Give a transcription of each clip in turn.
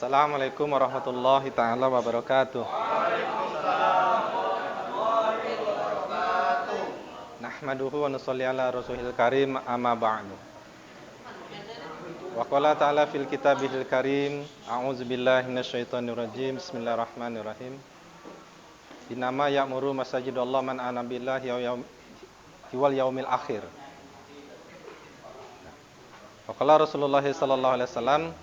Assalamualaikum warahmatullahi taala wabarakatuh. Nahmaduhu wa nusalli ala rasulil karim amma ba'du. Wa qala ta'ala fil kitabihil karim, a'udzu billahi minasyaitonir rajim. Bismillahirrahmanirrahim. Innama ya'muru masajidallah man amana billahi wal yaumil akhir. Wa qala Rasulullah sallallahu alaihi wasallam,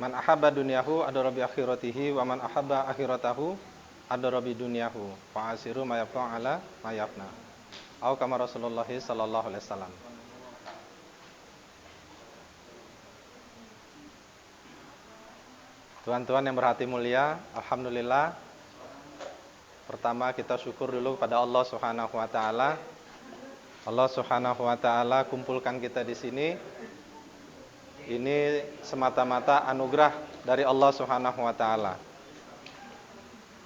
man ahabba dunyahu adara bi akhiratihi wa man ahabba akhiratahu adara bi dunyahu fa asiru ma yafqa ala ma yafna. Au kama Rasulullah sallallahu alaihi wasallam. Tuan-tuan yang berhati mulia, alhamdulillah. Pertama kita syukur dulu pada Allah Subhanahu wa taala. Allah Subhanahu wa taala kumpulkan kita di sini. Ini semata-mata anugerah dari Allah Subhanahu wa taala.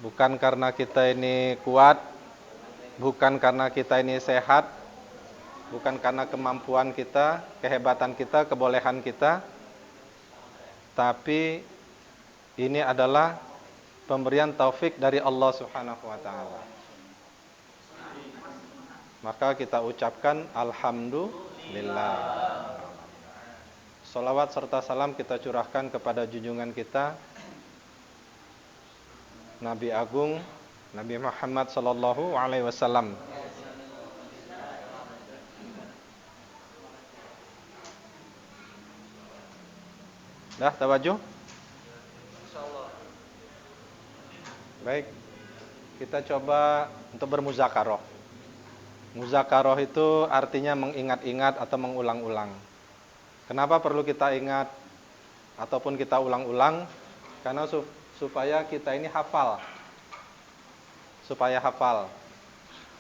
Bukan karena kita ini kuat, bukan karena kita ini sehat, bukan karena kemampuan kita, kehebatan kita, kebolehan kita, tapi ini adalah pemberian taufik dari Allah Subhanahu wa taala. Maka kita ucapkan alhamdulillah. Salawat serta salam kita curahkan kepada junjungan kita Nabi Agung Nabi Muhammad sallallahu alaihi wasallam. Dah tawajuh? Insyaallah. Baik. Kita coba untuk bermuzakarah. Muzakarah itu artinya mengingat-ingat atau mengulang-ulang. Kenapa perlu kita ingat ataupun kita ulang-ulang? Karena supaya kita ini hafal. Supaya hafal.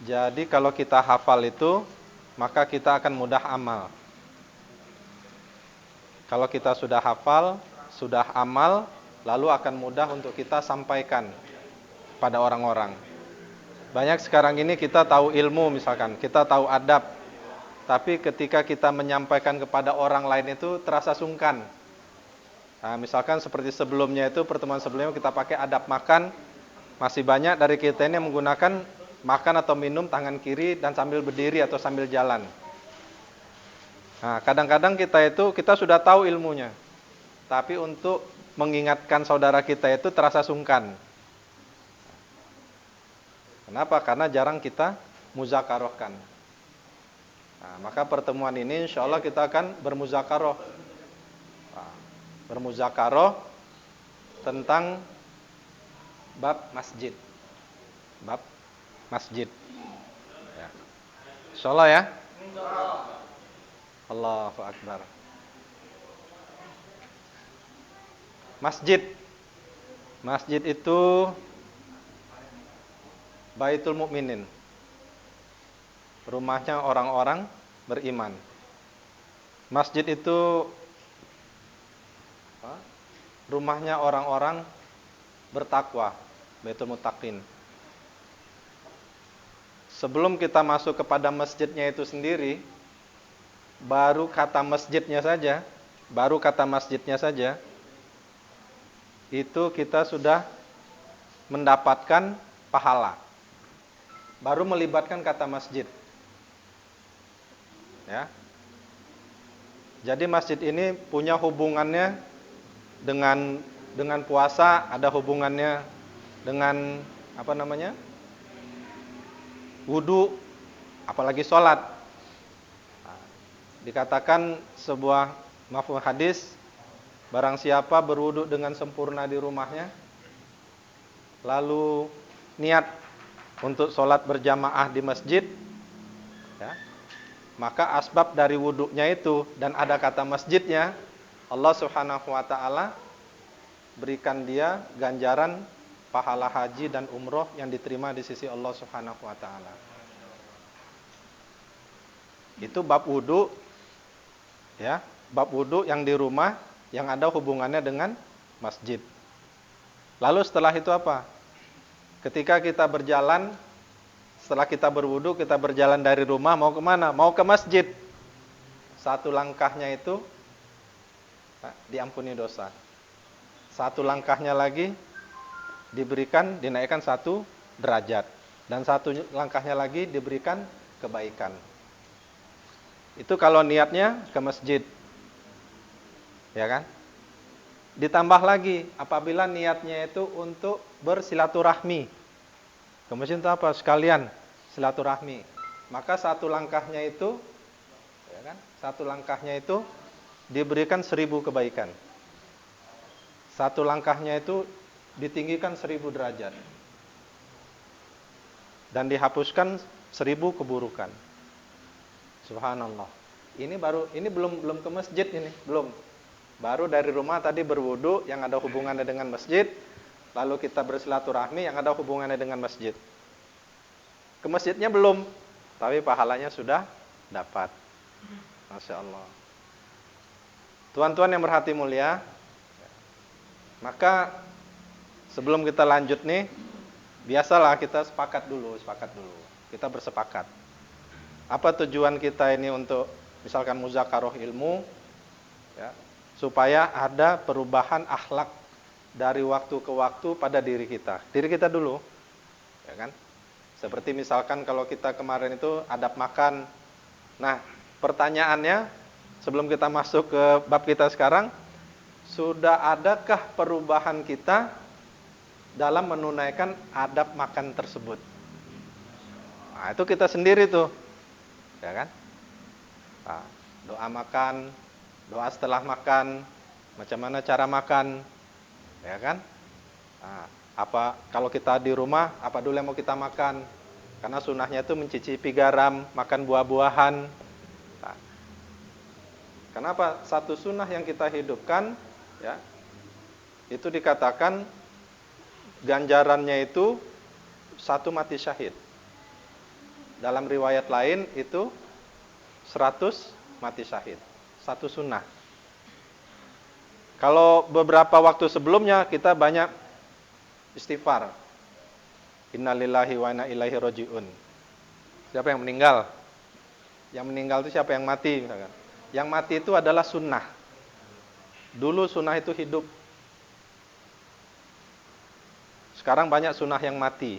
Jadi kalau kita hafal itu, maka kita akan mudah amal. Kalau kita sudah hafal, sudah amal, lalu akan mudah untuk kita sampaikan pada orang-orang. Banyak sekarang ini kita tahu ilmu misalkan, kita tahu adab. Tapi ketika kita menyampaikan kepada orang lain itu terasa sungkan. Nah, misalkan seperti sebelumnya itu, pertemuan sebelumnya kita pakai adab makan. Masih banyak dari kita ini yang menggunakan makan atau minum tangan kiri dan sambil berdiri atau sambil jalan. Nah, kadang-kadang kita sudah tahu ilmunya. Tapi untuk mengingatkan saudara kita itu terasa sungkan. Kenapa? Karena jarang kita muzakarohkan. Nah, maka pertemuan ini insya Allah kita akan bermuzakarah. Nah, bermuzakarah tentang bab masjid. Bab masjid. Ya. Insya Allah ya. Allahu Akbar. Masjid. Masjid itu Baitul Mukminin. Rumahnya orang-orang beriman. Masjid itu rumahnya orang-orang bertakwa, Baitul Muttaqin. Sebelum kita masuk kepada masjidnya itu sendiri, baru kata masjidnya saja, itu kita sudah mendapatkan pahala. Baru melibatkan kata masjid. Ya. Jadi masjid ini punya hubungannya dengan puasa, ada hubungannya dengan wudu, apalagi sholat. Nah, dikatakan sebuah mafhum hadis, barang siapa berwudu dengan sempurna di rumahnya, lalu niat untuk sholat berjamaah di masjid, ya, maka asbab dari wuduknya itu dan ada kata masjidnya, Allah Subhanahu wa taala berikan dia ganjaran pahala haji dan umroh yang diterima di sisi Allah Subhanahu wa taala. Itu bab wudu, ya, bab wudu yang di rumah yang ada hubungannya dengan masjid. Lalu setelah itu apa? Ketika kita berjalan, setelah kita berwudu, kita berjalan dari rumah mau kemana? Mau ke masjid. Satu langkahnya itu diampuni dosa. Satu langkahnya lagi diberikan, dinaikkan 1 derajat. Dan satu langkahnya lagi diberikan kebaikan. Itu kalau niatnya ke masjid. Ya kan? Ditambah lagi apabila niatnya itu untuk bersilaturahmi. Ke masjid itu apa? Sekalian silaturahmi. Maka satu langkahnya itu, ya kan? Satu langkahnya itu diberikan 1000 kebaikan. Satu langkahnya itu ditinggikan 1000 derajat. Dan dihapuskan 1000 keburukan. Subhanallah. Ini belum ke masjid ini, belum. Baru dari rumah tadi berwudu yang ada hubungannya dengan masjid, lalu kita bersilaturahmi yang ada hubungannya dengan masjid. Ke masjidnya belum, tapi pahalanya sudah dapat. Masya Allah. Tuan-tuan yang berhati mulia, maka sebelum kita lanjut nih, biasalah kita sepakat dulu. Kita bersepakat. Apa tujuan kita ini untuk misalkan muzakaroh ilmu, ya, supaya ada perubahan akhlak dari waktu ke waktu pada diri kita. Diri kita dulu, ya kan? Seperti misalkan kalau kita kemarin itu adab makan. Nah, pertanyaannya sebelum kita masuk ke bab kita sekarang, sudah adakah perubahan kita dalam menunaikan adab makan tersebut? Nah, itu kita sendiri tuh, ya kan? Nah, doa makan, doa setelah makan, macam mana cara makan, ya kan? Nah, apa kalau kita di rumah, apa dulu yang mau kita makan? Karena sunnahnya itu mencicipi garam, makan buah-buahan. Nah, kenapa? Satu sunnah yang kita hidupkan, ya, itu dikatakan ganjarannya itu 1 mati syahid. Dalam riwayat lain itu 100 mati syahid. 1 sunnah. Kalau beberapa waktu sebelumnya kita banyak istighfar. Innalillahi wa inna ilaihi raji'un. Siapa yang meninggal? Yang meninggal itu siapa yang mati misalkan. Yang mati itu adalah sunnah. Dulu sunnah itu hidup. Sekarang banyak sunnah yang mati.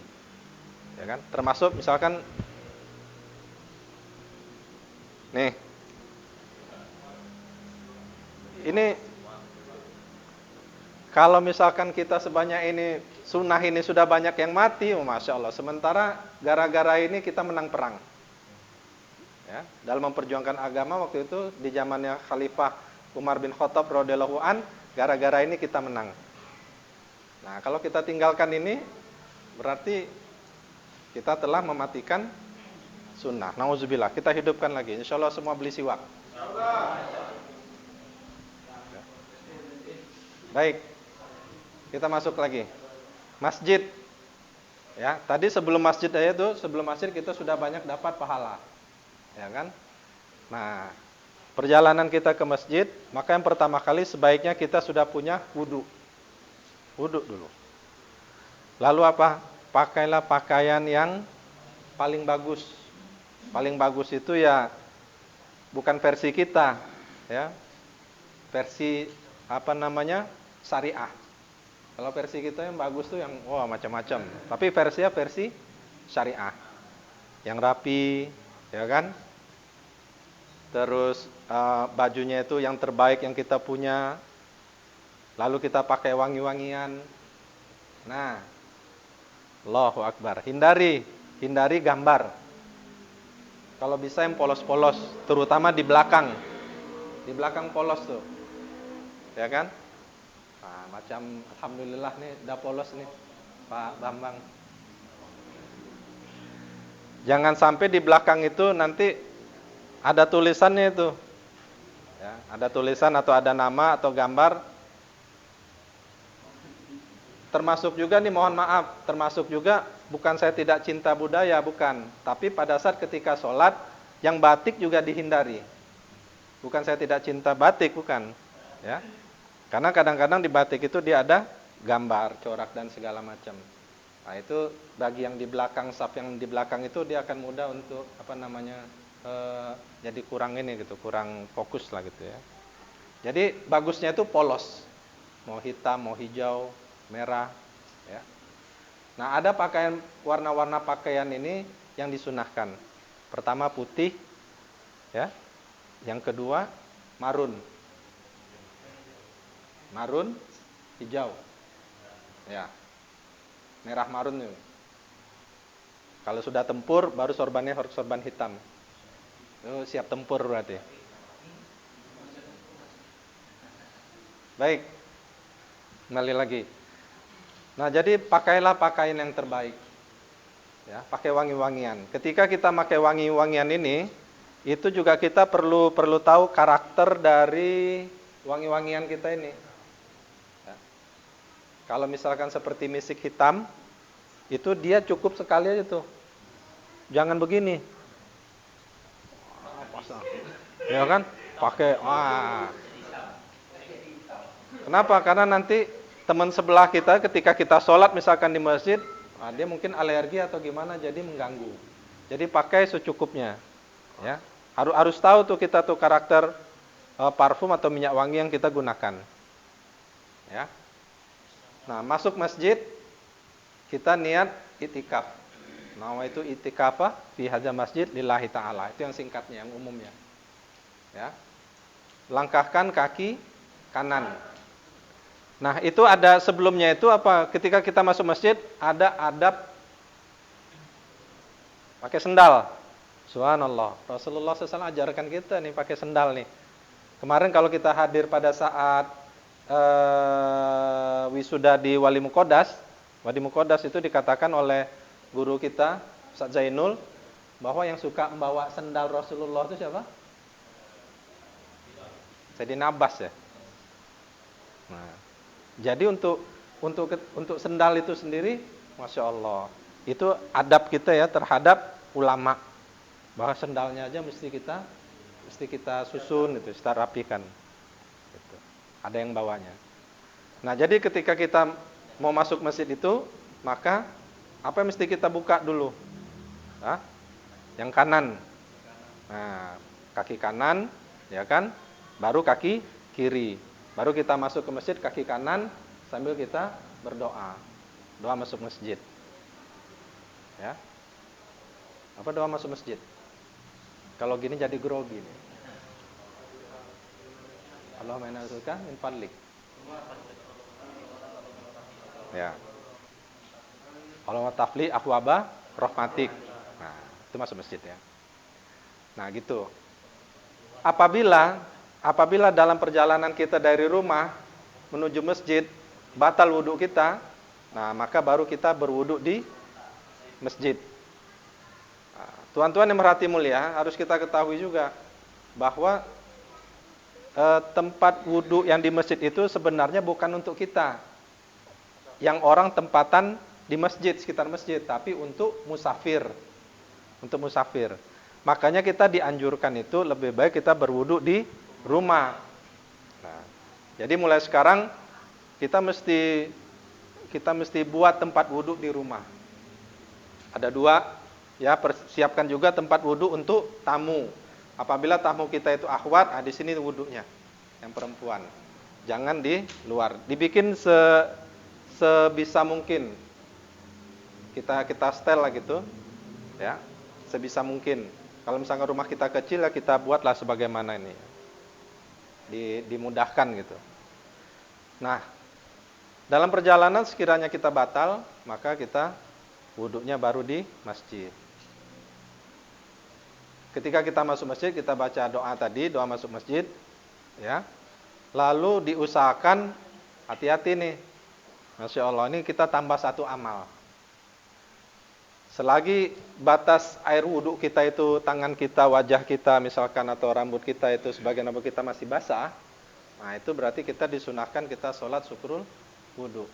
Ya kan? Termasuk misalkan nih. Ini kalau misalkan kita sebanyak ini, sunnah ini sudah banyak yang mati, oh Masya Allah. Sementara gara-gara ini kita menang perang. Ya, dalam memperjuangkan agama waktu itu di zamannya Khalifah Umar bin Khattab radhiyallahu an, gara-gara ini kita menang. Nah, kalau kita tinggalkan ini, berarti kita telah mematikan sunnah. Nauzubillah, kita hidupkan lagi. Insya Allah semua beli siwak. Baik, kita masuk lagi. Masjid. Ya, tadi sebelum masjid aja tuh, sebelum masjid kita sudah banyak dapat pahala. Ya kan? Nah, perjalanan kita ke masjid, maka yang pertama kali sebaiknya kita sudah punya wudu. Wudu dulu. Lalu apa? Pakailah pakaian yang paling bagus. Paling bagus itu ya bukan versi kita, ya. Versi apa namanya? Syariah. Kalau versi kita yang bagus tuh yang wah macam-macam. Tapi versinya versi syariah. Yang rapi, ya kan? Terus bajunya itu yang terbaik yang kita punya. Lalu kita pakai wangi-wangian. Nah, Allahu Akbar. Hindari gambar. Kalau bisa yang polos-polos, terutama di belakang. Di belakang polos tuh. Ya kan? Nah, macam alhamdulillah nih udah polos nih Pak Bambang. Jangan sampai di belakang itu nanti ada tulisannya itu. Ya, ada tulisan atau ada nama atau gambar. Termasuk juga nih mohon maaf, termasuk juga bukan saya tidak cinta budaya, bukan. Tapi pada saat ketika sholat, yang batik juga dihindari. Bukan saya tidak cinta batik, bukan. Ya. Karena kadang-kadang di batik itu dia ada gambar, corak dan segala macam. Nah itu bagi yang di belakang, saf yang di belakang itu dia akan mudah untuk apa namanya jadi kurang ini gitu, kurang fokus lah gitu ya. Jadi bagusnya itu polos. Mau hitam, mau hijau, merah, ya. Nah, ada pakaian warna-warna pakaian ini yang disunahkan. Pertama putih, ya. Yang kedua marun. Marun, hijau. Ya. Merah marun itu. Kalau sudah tempur baru sorbannya harus sorban hitam. Itu siap tempur berarti. Baik. Kembali lagi. Nah, jadi pakailah pakaian yang terbaik. Ya, pakai wangi-wangian. Ketika kita pakai wangi-wangian ini, itu juga kita perlu tahu karakter dari wangi-wangian kita ini. Ya. Kalau misalkan seperti misik hitam, itu dia cukup sekali aja tuh. Jangan begini. Pasang. Ya kan? Pakai Kenapa? Karena nanti teman sebelah kita ketika kita sholat misalkan di masjid, dia mungkin alergi atau gimana jadi mengganggu. Jadi pakai secukupnya. Ya. Harus tahu tuh kita tuh karakter parfum atau minyak wangi yang kita gunakan. Ya. Nah, masuk masjid kita niat itikaf. Nama itu itikaf fi hadza masjid lillahi ta'ala. Itu yang singkatnya, yang umumnya. Ya. Langkahkan kaki kanan. Nah, itu ada sebelumnya itu apa? Ketika kita masuk masjid ada adab pakai sendal. Subhanallah. Rasulullah SAW ajarkan kita nih pakai sendal nih. Kemarin kalau kita hadir pada saat wisuda di Wali Muqaddas itu dikatakan oleh guru kita Ustaz Zainul bahwa yang suka membawa sendal Rasulullah itu siapa? Sayyidina Abbas ya. Nah, jadi untuk sendal itu sendiri, masya Allah, itu adab kita ya terhadap ulama, bahwa sendalnya aja mesti kita susun, itu kita rapikan. Gitu. Ada yang bawanya. Nah, jadi ketika kita mau masuk masjid itu, maka apa yang mesti kita buka dulu? Hah? Yang kanan. Nah, kaki kanan, ya kan? Baru kaki kiri. Baru kita masuk ke masjid kaki kanan sambil kita berdoa. Doa masuk masjid. Ya. Apa doa masuk masjid? Kalau gini jadi grogi nih. Allahumma inna nas'aluka min fadlik. Ya. Allahumma tafli ahwaba rahmatik. Nah, itu masuk masjid ya. Nah, gitu. Apabila dalam perjalanan kita dari rumah menuju masjid batal wudhu kita, nah maka baru kita berwudhu di masjid. Nah, tuan-tuan yang merhati mulia, harus kita ketahui juga bahwa tempat wudhu yang di masjid itu sebenarnya bukan untuk kita, yang orang tempatan di masjid, sekitar masjid, tapi untuk musafir. Untuk musafir. Makanya kita dianjurkan itu lebih baik kita berwudhu di rumah. Nah, jadi mulai sekarang kita mesti buat tempat wudhu di rumah. Ada 2, ya, persiapkan juga tempat wudhu untuk tamu. Apabila tamu kita itu akhwat, di sini wudhunya yang perempuan. Jangan di luar. Dibikin sebisa mungkin. Kita setel lah gitu. Ya, sebisa mungkin. Kalau misalnya rumah kita kecil ya kita buatlah sebagaimana ini. Dimudahkan gitu. Nah, dalam perjalanan sekiranya kita batal, maka kita wudhunya baru di masjid. Ketika kita masuk masjid, kita baca doa tadi, doa masuk masjid, ya. Lalu diusahakan, hati-hati nih, masya Allah, ini kita tambah 1 amal. Selagi batas air wudhu kita itu tangan kita, wajah kita misalkan atau rambut kita itu sebagian rambut kita masih basah, nah itu berarti kita disunahkan kita sholat syukrul wudhu.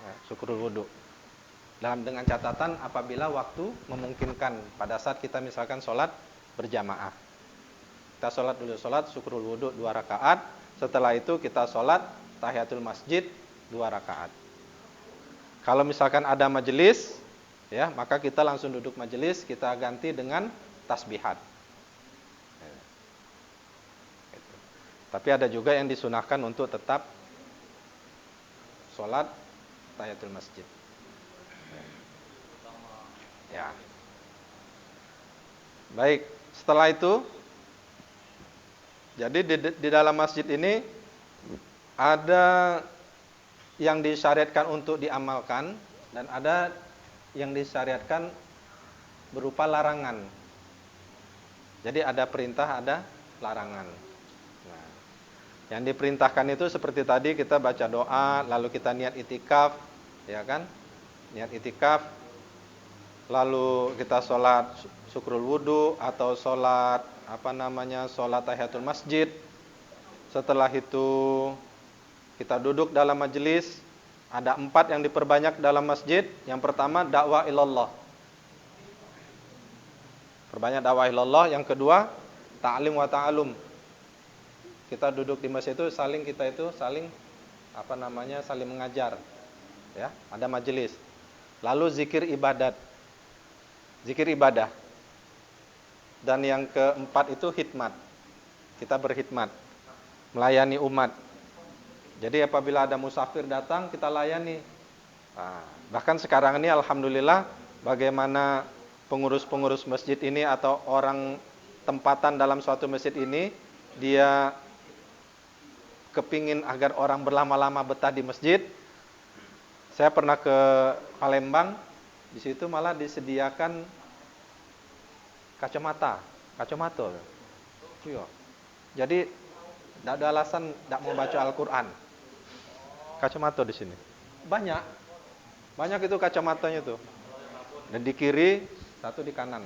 Nah, syukrul wudhu. Dengan catatan apabila waktu memungkinkan pada saat kita misalkan sholat berjamaah. Kita sholat dulu, sholat syukrul wudhu 2 rakaat. Setelah itu kita sholat tahiyatul masjid 2 rakaat. Kalau misalkan ada majelis, ya, maka kita langsung duduk majelis, kita ganti dengan tasbihat. Tapi ada juga yang disunahkan untuk tetap sholat tahiyatul masjid. Ya. Baik, setelah itu, jadi di dalam masjid ini ada yang disyariatkan untuk diamalkan dan ada yang disyariatkan berupa larangan. Jadi ada perintah, ada larangan. Nah, yang diperintahkan itu seperti tadi kita baca doa, lalu kita niat itikaf, ya kan? Niat itikaf, lalu kita sholat syukrul wudu atau sholat sholat tahiyatul masjid. Setelah itu kita duduk dalam majelis. Ada 4 yang diperbanyak dalam masjid. Yang pertama dakwah ilallah. Perbanyak dakwah ilallah. Yang kedua ta'lim wa ta'alum. Kita duduk di masjid itu saling saling mengajar. Ya, ada majelis. Lalu zikir ibadat. Zikir ibadah. Dan yang keempat itu khidmat. Kita berkhidmat, melayani umat. Jadi apabila ada musafir datang, kita layani. Nah, bahkan sekarang ini alhamdulillah, bagaimana pengurus-pengurus masjid ini atau orang tempatan dalam suatu masjid ini, dia kepingin agar orang berlama-lama betah di masjid. Saya pernah ke Palembang, di situ malah disediakan kacamata. Iya. Jadi tidak ada alasan tidak mau baca Al-Quran. Kacamata di sini banyak itu kacamatanya tuh. Dan di kiri, satu di kanan.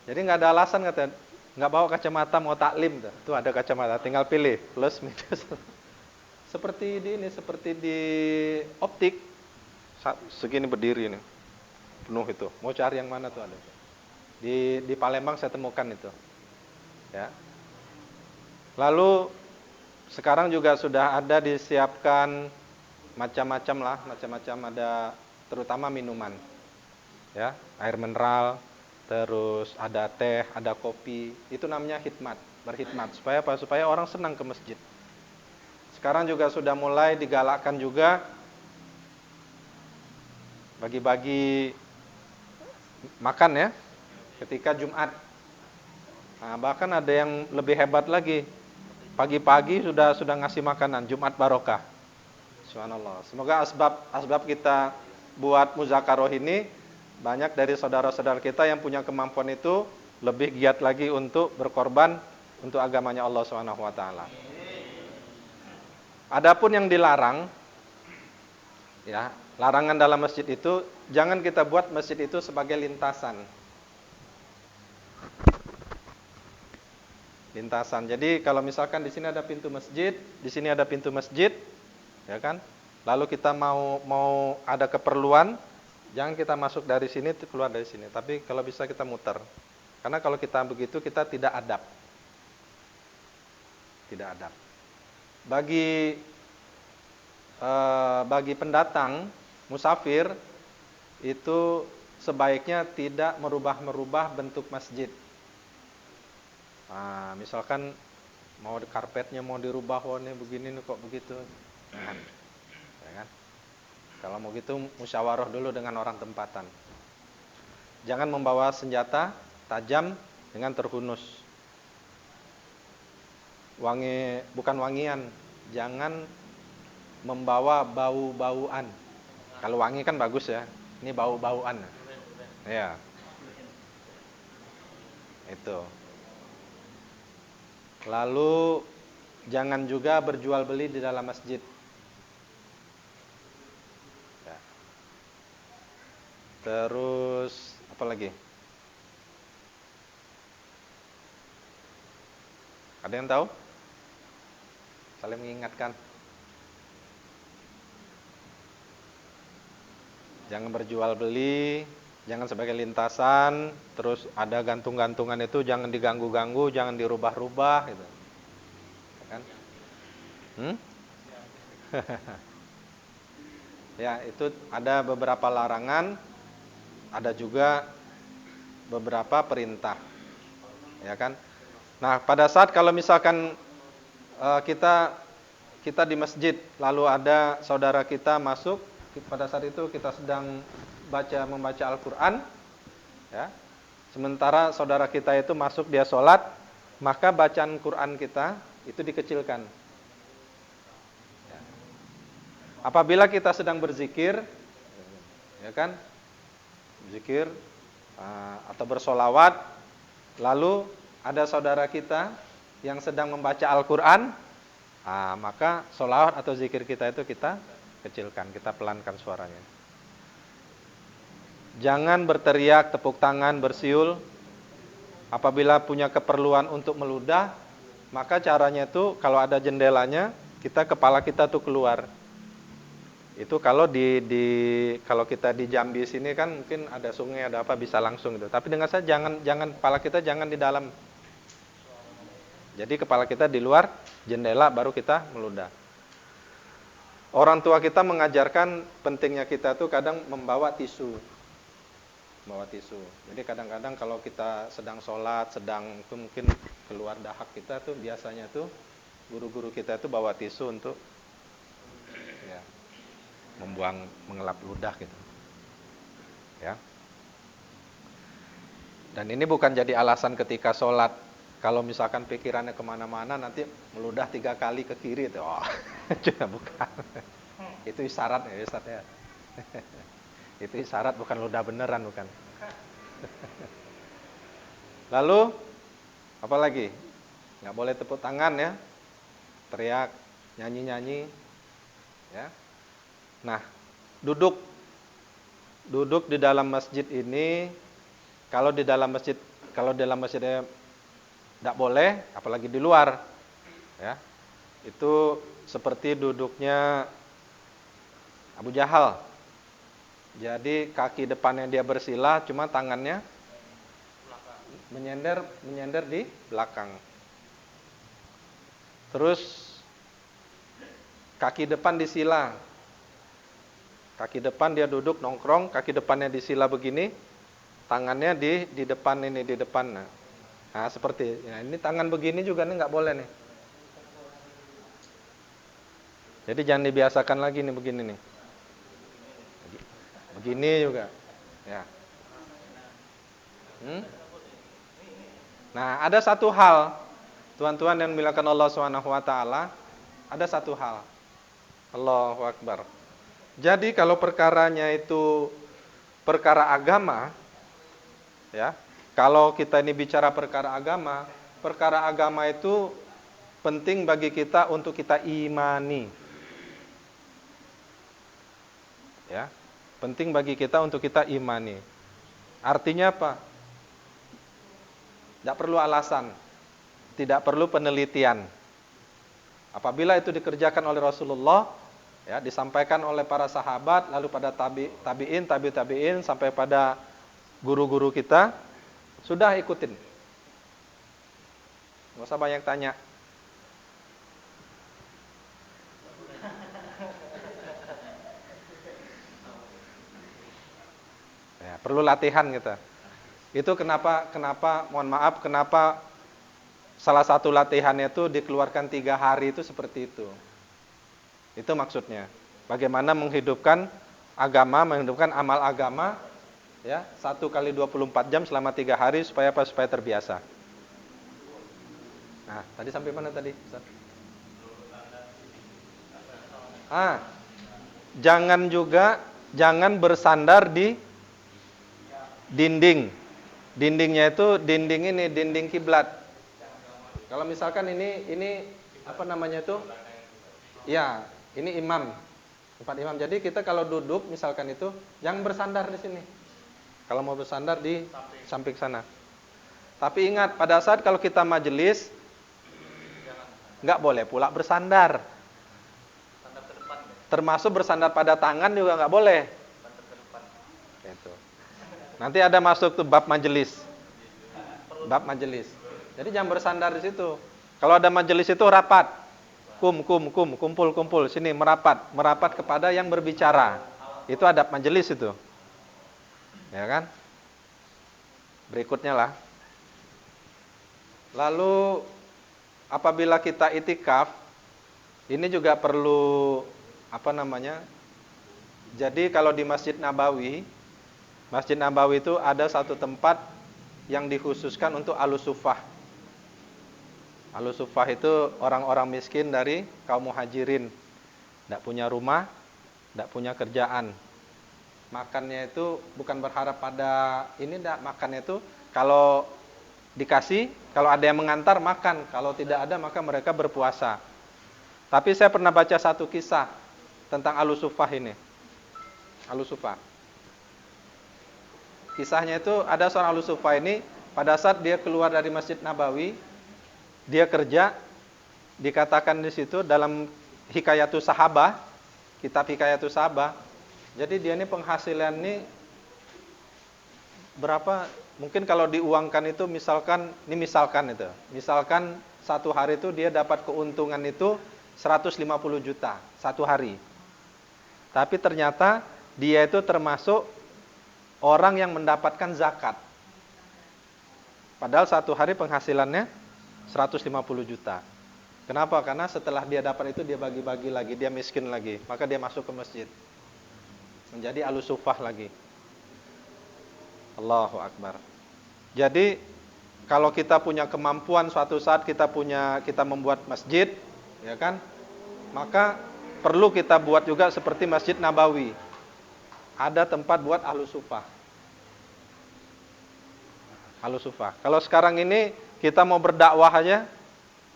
Jadi nggak ada alasan kata nggak bawa kacamata mau taklim tuh. Tuh ada kacamata, tinggal pilih plus minus. Seperti di optik segini berdiri ini penuh itu. Mau cari yang mana tuh ada. Di Palembang saya temukan itu. Ya. Lalu sekarang juga sudah ada disiapkan macam-macam ada terutama minuman. Ya, air mineral, terus ada teh, ada kopi. Itu namanya khidmat, berkhidmat. Supaya apa? Supaya orang senang ke masjid. Sekarang juga sudah mulai digalakkan juga bagi-bagi makan ya ketika Jumat. Nah, bahkan ada yang lebih hebat lagi. Pagi-pagi sudah ngasih makanan Jumat barokah. Subhanallah. Semoga asbab kita buat muzakaroh ini banyak dari saudara-saudara kita yang punya kemampuan itu lebih giat lagi untuk berkorban untuk agamanya Allah Subhanahu wa taala. Adapun yang dilarang ya, larangan dalam masjid itu jangan kita buat masjid itu sebagai lintasan. Jadi kalau misalkan di sini ada pintu masjid, di sini ada pintu masjid, ya kan? Lalu kita mau ada keperluan, jangan kita masuk dari sini keluar dari sini. Tapi kalau bisa kita muter. Karena kalau kita begitu kita tidak adab. Tidak adab. Bagi pendatang musafir itu sebaiknya tidak merubah bentuk masjid. Nah, misalkan mau karpetnya mau dirubah, warnanya begini nih kok begitu. Jangan. Ya kan? Kalau mau gitu musyawarah dulu dengan orang tempatan. Jangan membawa senjata tajam dengan terhunus. Bukan wangian. Jangan membawa bau-bauan. Kalau wangi kan bagus ya. Ini bau-bauan. Ya. Itu. Lalu jangan juga berjual beli di dalam masjid. Ya. Terus apa lagi? Ada yang tahu? Saling mengingatkan. Jangan berjual beli, jangan sebagai lintasan, terus ada gantung-gantungan itu jangan diganggu-ganggu, jangan dirubah-rubah gitu. Ya kan? Ya, itu ada beberapa larangan, ada juga beberapa perintah. Ya kan? Nah, pada saat kalau misalkan kita di masjid, lalu ada saudara kita masuk, pada saat itu kita sedang membaca Al-Quran, ya. Sementara saudara kita itu masuk, dia sholat, maka bacaan Quran kita itu dikecilkan. Ya. Apabila kita sedang berzikir, ya kan, zikir atau bersolawat, lalu ada saudara kita yang sedang membaca Al-Quran, maka solawat atau zikir kita itu kita kecilkan, kita pelankan suaranya. Jangan berteriak, tepuk tangan, bersiul. Apabila punya keperluan untuk meludah, maka caranya itu kalau ada jendelanya, kepala kita tuh keluar. Itu kalau kalau kita di Jambi sini kan mungkin ada sungai, ada apa, bisa langsung gitu. Tapi dengan saya jangan kepala kita jangan di dalam. Jadi kepala kita di luar jendela, baru kita meludah. Orang tua kita mengajarkan pentingnya kita tuh kadang membawa tisu. Jadi kadang-kadang kalau kita sedang sholat, sedang itu mungkin keluar dahak kita tuh biasanya tuh guru-guru kita tuh bawa tisu untuk ya, mengelap ludah gitu. Ya. Dan ini bukan jadi alasan ketika sholat. Kalau misalkan pikirannya kemana-mana, nanti meludah 3 kali ke kiri itu, juga bukan. Itu isyarat ya, Ustaz ya. Itu isyarat, bukan ludah beneran, bukan. Lalu apa lagi? Nggak boleh tepuk tangan ya, teriak, nyanyi-nyanyi, ya. Nah, duduk di dalam masjid ini, kalau di dalam masjidnya tidak boleh, apalagi di luar, ya. Itu seperti duduknya Abu Jahal. Jadi kaki depannya dia bersila, cuma tangannya menyender di belakang. Terus kaki depan disila. Kaki depan dia duduk nongkrong, kaki depannya disila begini, tangannya di depan ini, di depan. Nah, seperti ini tangan begini juga nih nggak boleh nih. Jadi jangan dibiasakan lagi nih begini nih. Begini juga, ya. Nah, ada satu hal, tuan-tuan yang dimuliakan Allah SWT, ada satu hal. Allahu Akbar. Jadi kalau perkaranya itu perkara agama, ya. Kalau kita ini bicara perkara agama itu penting bagi kita untuk kita imani. Ya. Penting bagi kita untuk kita imani. Artinya apa? Tidak perlu alasan, tidak perlu penelitian. Apabila itu dikerjakan oleh Rasulullah, ya, disampaikan oleh para sahabat, lalu pada tabi'in, sampai pada guru-guru kita, sudah ikutin. Nggak usah banyak tanya. Ya, perlu latihan kita. Itu kenapa salah satu latihannya itu dikeluarkan 3 hari itu seperti itu. Itu maksudnya. Bagaimana menghidupkan agama, menghidupkan amal agama, ya, 1 kali 24 jam selama 3 hari supaya terbiasa. Nah, tadi sampai mana tadi, Ustaz? Jangan bersandar di dinding. Dindingnya itu dinding kiblat. Kalau misalkan ini apa namanya itu? Ya, ini tempat imam. Jadi kita kalau duduk misalkan itu jangan bersandar di sini. Kalau mau bersandar di samping sana. Tapi ingat, pada saat kalau kita majelis nggak boleh pula bersandar. Termasuk bersandar pada tangan juga nggak boleh. Itu. Nanti ada masuk tuh bab majelis. Jadi jangan bersandar di situ. Kalau ada majelis itu rapat. Kumpul sini merapat kepada yang berbicara. Itu adab majelis itu. Ya kan? Berikutnya lah. Lalu apabila kita itikaf, ini juga perlu apa namanya? Jadi kalau di Masjid Nabawi itu ada satu tempat yang dikhususkan untuk alusufah. Alusufah itu orang-orang miskin dari kaum muhajirin, tidak punya rumah, tidak punya kerjaan. Makannya itu bukan berharap pada ini, tidak, makannya itu kalau dikasih, kalau ada yang mengantar makan, kalau tidak ada maka mereka berpuasa. Tapi saya pernah baca satu kisah tentang alusufah ini. Alusufah. Kisahnya itu ada seorang alusufah ini pada saat dia keluar dari Masjid Nabawi, dia kerja, dikatakan di situ dalam Hikayatus Sahabah, kitab Hikayatus Sahabah. Jadi dia ini penghasilan ini berapa? Mungkin kalau diuangkan itu misalkan satu hari itu dia dapat keuntungan itu 150 juta satu hari. Tapi ternyata dia itu termasuk orang yang mendapatkan zakat. Padahal satu hari penghasilannya 150 juta. Kenapa? Karena setelah dia dapat itu dia bagi-bagi lagi, dia miskin lagi. Maka dia masuk ke masjid. Menjadi alusufah lagi. Allahu Akbar. Jadi kalau kita punya kemampuan suatu saat kita membuat masjid, ya kan? Maka perlu kita buat juga seperti Masjid Nabawi. Ada tempat buat alusufah. Alusufah. Kalau sekarang ini kita mau berdakwah aja,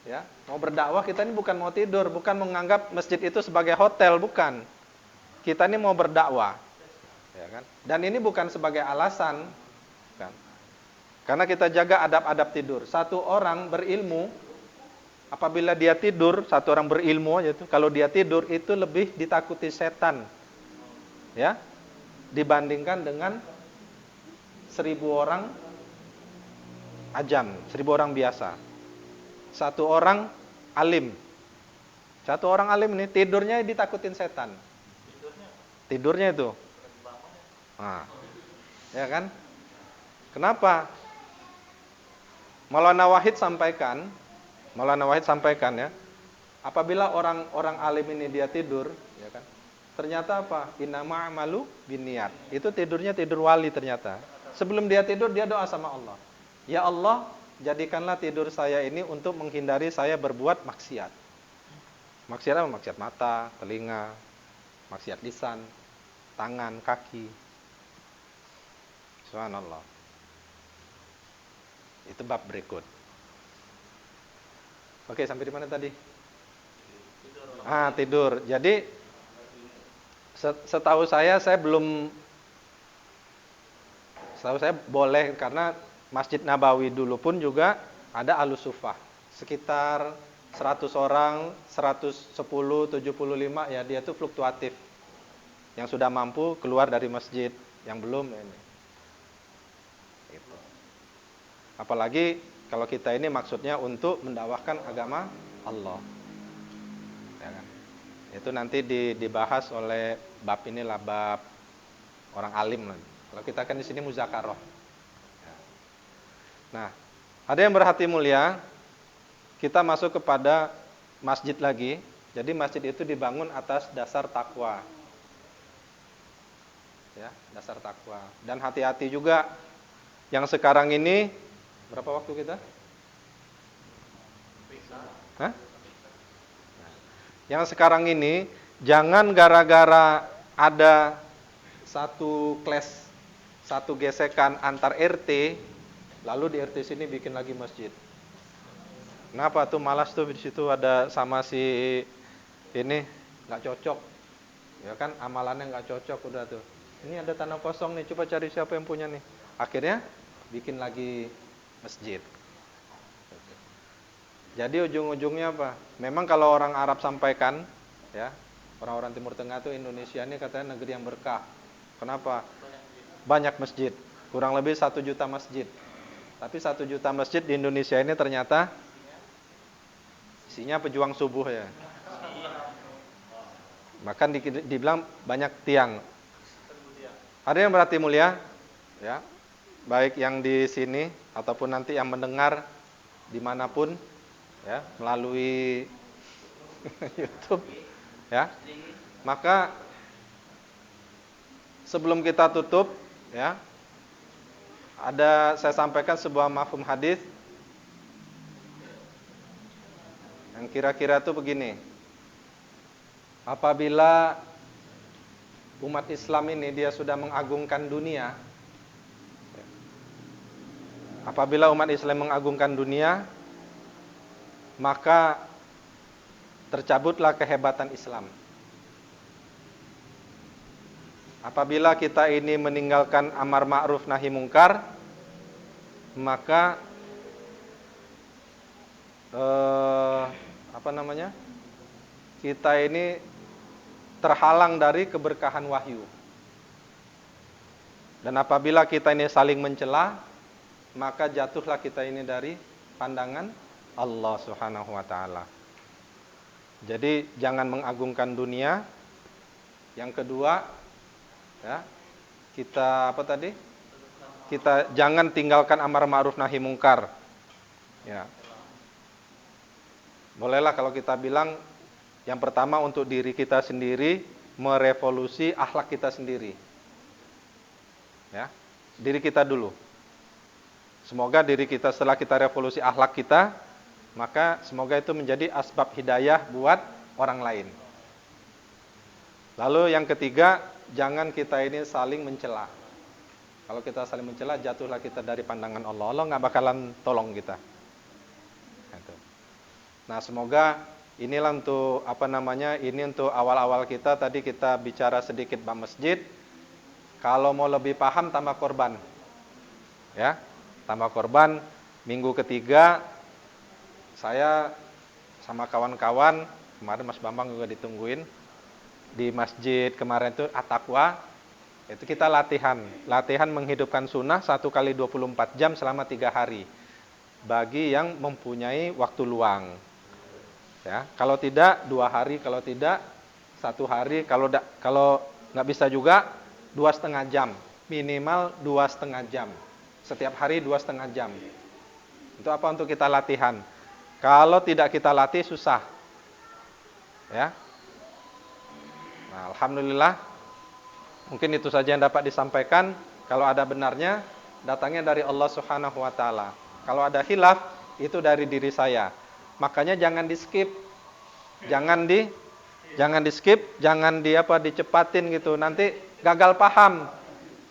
ya, mau berdakwah kita ini bukan mau tidur, bukan menganggap masjid itu sebagai hotel, bukan. Kita ini mau berdakwah, ya kan? Dan ini bukan sebagai alasan, kan? Karena kita jaga adab-adab tidur. Satu orang berilmu, apabila dia tidur, satu orang berilmu aja tuh, kalau dia tidur itu lebih ditakuti setan, ya, dibandingkan dengan 1000 orang ajam, 1000 orang biasa. Satu orang alim ini tidurnya ditakutin setan. Tidurnya itu. Nah, ya kan? Kenapa? Maulana Wahid sampaikan ya, apabila orang alim ini dia tidur, ya kan? Ternyata apa? Innama amalu binniyat. Itu tidurnya tidur wali ternyata. Sebelum dia tidur dia doa sama Allah. Ya Allah, jadikanlah tidur saya ini untuk menghindari saya berbuat maksiat. Maksiat apa? Maksiat mata, telinga, maksiat lisan, tangan, kaki. Subhanallah. Itu bab berikut. Oke, sampai di mana tadi? Tidur. Jadi setahu saya boleh, karena Masjid Nabawi dulu pun juga ada alusufah. Sekitar 100 orang, 110, 75, ya dia itu fluktuatif. Yang sudah mampu keluar dari masjid, yang belum ini. Gitu. Apalagi kalau kita ini maksudnya untuk mendakwahkan agama Allah. Ya kan? Itu nanti dibahas oleh bab inilah, bab orang alim. Kalau kita kan di sini muzakarah. Nah, ada yang berhati mulia, kita masuk kepada masjid lagi. Jadi masjid itu dibangun atas dasar takwa. Ya, dasar takwa. Dan hati-hati juga yang sekarang ini, berapa waktu kita? Hah? Yang sekarang ini, jangan gara-gara ada satu clash, satu gesekan antar RT, lalu di RT sini bikin lagi masjid. Kenapa tuh malas tuh di situ ada sama si ini nggak cocok, ya kan, amalannya nggak cocok udah tuh. Ini ada tanah kosong nih, coba cari siapa yang punya nih. Akhirnya bikin lagi masjid. Jadi ujung-ujungnya apa? Memang kalau orang Arab sampaikan, ya, orang-orang Timur Tengah tuh Indonesia ini katanya negeri yang berkah. Kenapa? Banyak masjid, kurang lebih 1 juta masjid. Tapi 1 juta masjid di Indonesia ini ternyata isinya pejuang subuh ya. Bahkan dibilang banyak tiang. Ada yang berarti mulia, ya, baik yang di sini ataupun nanti yang mendengar dimanapun, ya, melalui YouTube, ya. Maka sebelum kita tutup, ya, saya sampaikan sebuah mafhum hadis yang kira-kira itu begini. Apabila umat Islam ini dia sudah mengagungkan dunia, apabila umat Islam mengagungkan dunia, maka tercabutlah kehebatan Islam. Apabila kita ini meninggalkan amar ma'ruf nahi mungkar, maka kita ini terhalang dari keberkahan wahyu. Dan apabila kita ini saling mencela, maka jatuhlah kita ini dari pandangan Allah Subhanahu wa taala. Jadi jangan mengagungkan dunia. Yang kedua, ya, kita jangan tinggalkan amar ma'ruf nahi mungkar. Ya. Bolehlah kalau kita bilang yang pertama untuk diri kita sendiri, merevolusi akhlak kita sendiri. Ya, diri kita dulu. Semoga diri kita setelah kita revolusi akhlak kita, maka semoga itu menjadi asbab hidayah buat orang lain. Lalu yang ketiga, jangan kita ini saling mencela. Kalau kita saling mencela, jatuhlah kita dari pandangan Allah. Allah nggak bakalan tolong kita. Nah, semoga inilah untuk ini untuk awal-awal kita. Tadi kita bicara sedikit bab masjid. Kalau mau lebih paham, tambah korban. Ya, tambah korban. Minggu ketiga saya sama kawan-kawan, kemarin Mas Bambang juga ditungguin di masjid kemarin itu At-Taqwa. Itu kita latihan menghidupkan sunnah 1 kali 24 jam selama 3 hari bagi yang mempunyai waktu luang. Ya, kalau tidak 2 hari, kalau tidak 1 hari, kalau nggak bisa juga 2,5 jam, minimal 2,5 jam. Setiap hari 2,5 jam. Itu apa untuk kita latihan? Kalau tidak kita latih susah. Ya. Nah, alhamdulillah. Mungkin itu saja yang dapat disampaikan. Kalau ada benarnya, datangnya dari Allah Subhanahu wa taala. Kalau ada khilaf, itu dari diri saya. Makanya jangan di-skip. Jangan di-skip, jangan dicepatin gitu. Nanti gagal paham.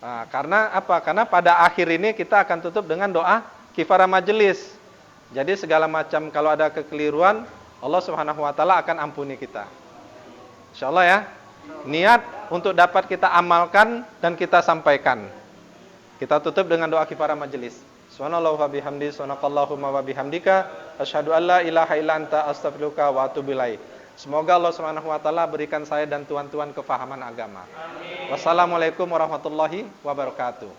Nah, karena apa? Karena pada akhir ini kita akan tutup dengan doa kifarah majelis. Jadi segala macam kalau ada kekeliruan, Allah Subhanahu wa taala akan ampuni kita. Insyaallah ya. Niat untuk dapat kita amalkan dan kita sampaikan. Kita tutup dengan doa kifarah majelis. Subhanallahu wa bihamdi, subhanakallahumma wa bihamdika, asyhadu an la ilaha illa anta, astaghfiruka wa atubu ilaik. Semoga Allah Subhanahu wa taala berikan saya dan tuan-tuan kefahaman agama. Amin. Wassalamualaikum warahmatullahi wabarakatuh.